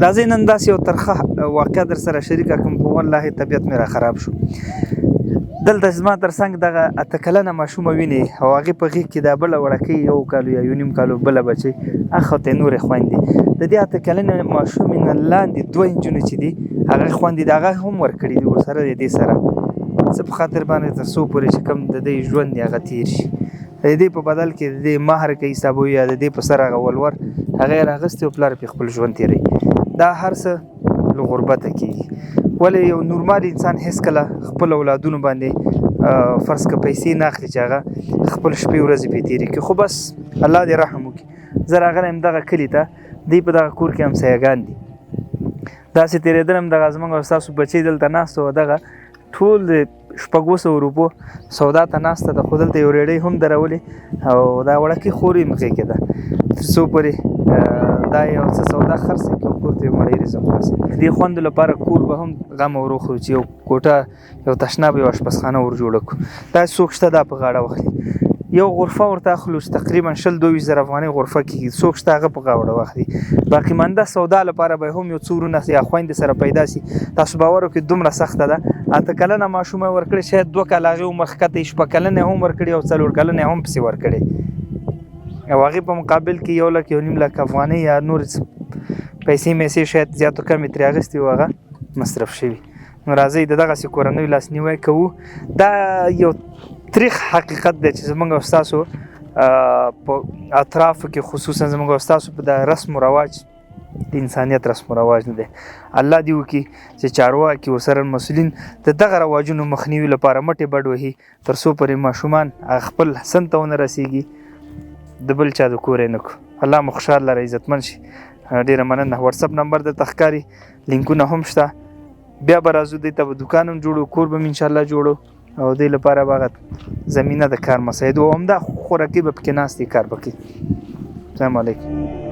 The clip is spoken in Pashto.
راځئ نن داسې یو ترخه واقعه در سره شریکه کړم په والله طبیعت مې را خراب شو. دلته زما تر څنګ دغه 8 کلنه ماشومه وینې او هغې په غېږ کې دا بله وړکۍ 1 کال یا 1.5 کال بله بچۍ هغه ته یې نورې خویندې د دې 8 کلنې ماشومې نه لاندې 2 نجونې چې دي هغه خویندې د هغه هم ورکړي دي ورسره د دې سره څه په خاطر باندې تر څو پورې چې کوم د دې ژوند دی هغه تېر شي د دې په بدل کې د دې مهر که حسابوي یا د دې په سر هغه ولور هغه یې راغستی او پلار پرې خپل ژوند تېروي. دا هر څه له غربته کېږي. ولې یو نورمال انسان هېڅکله خپل اولادونو باندې فرض که پیسې نه اخلي چې هغه خپل شپې ورځې پرې تېرې کړي. خو بس الله دې رحم وکړي. زه راغلی یم دغه کلي ته، دوی په دغه کور کې همسایهګان دي. داسې تېرېدلم دغه زموږ او ستاسو بچۍ دلته ناسته وه، دغه ټول د 200 روپو سودا ته ناسته ده، خو دلته یو ریړۍ هم درولې او دا وړکۍ خور یې مخې کې ده تر څو پورې دا یو څه سودا خرڅ کړي او کور ته یې مړۍ رزق رسوي. د دې خوندو لپاره کور به هم غم او روخ چې یو کوټه یو تشناب یو اشپزخانه ور جوړه کړو. داسې څوک شته دا په غاړه واخلي. یو غرفه ورته اخلو چې تقریبا 22,000 افغانۍ غرفه کېږي، څوک شته هغه په غاړه واخلي. باقي مانده سودا لپاره به هم یو څو ورونه یا خویندې سره پیدا شي. تاسو باور وکړئ دومره سخته ده. 8 کلنه ماشومه ورکړې، شاید 2 کاله هغې عمر ښکته 6 کلنه هم ورکړې او 4 کلنه هم پسې ورکړې او هغې په مقابل کې 1 لک 1.5 لک افغانۍ یا نور پیسې میسې شاید زیات و کم یې ترې اخیستې و هغه مصرف شوي. نو راځئ د دغسې کورنیو لاسنیوی کوو. دا یو تریخ حقیقت دی چې زموږ او ستاسو په اطرافو کې خصوصا زموږ او ستاسو په د رسم و رواج د انسانیت رسم و رواج نه دی. الله دې وکړي چې چارواکي ورسره مسؤلین د دغه رواجونو مخنیوي لپاره مټې بډ وهي تر څو پورې ماشومان خپل سن ته ونه رسېږي د بل چا د کور یې نه کړو. الله مو خوشحال لره، عزتمن شي. ډېره مننه. واتساپ نمبر درته ښکاري، لینکونه هم شته. بیا به راځو دې ته به دوکان هم جوړو، کور به م انشاءالله جوړو او دې لپاره به هغه زمینه د کار مساعدو او همدا خوراکي به پکې ناست کار به کوي. السلام علیکم.